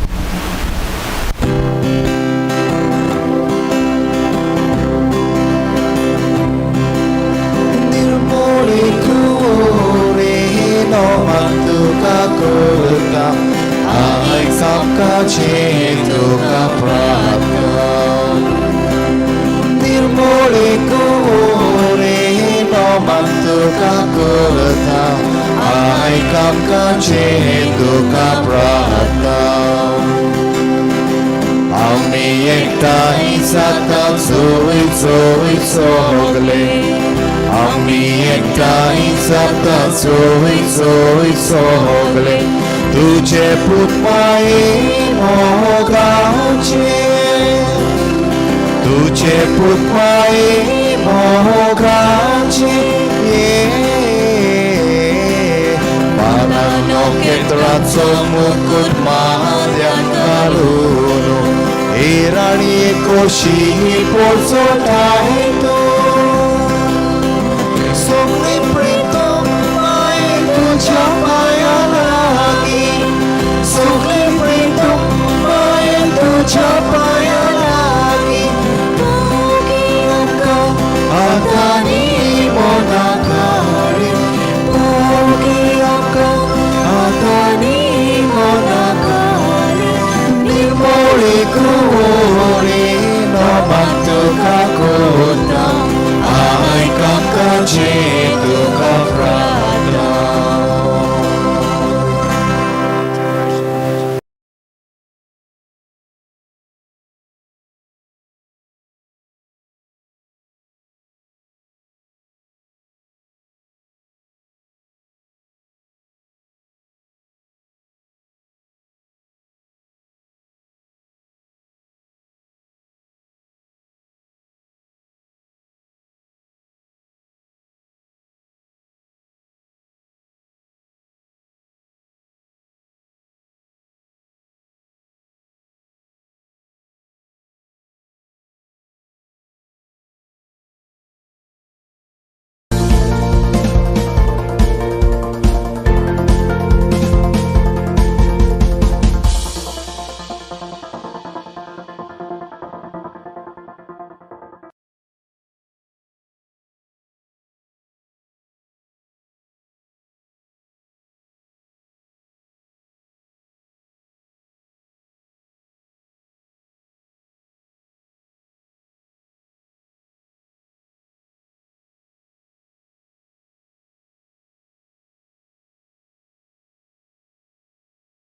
तुझे पूत माये मोगाचे तुझे पूत माये मोगाचे पानांनो केत्राचो मुकुट माथ्याक घालून हे राणी कोशी पोळचो टायम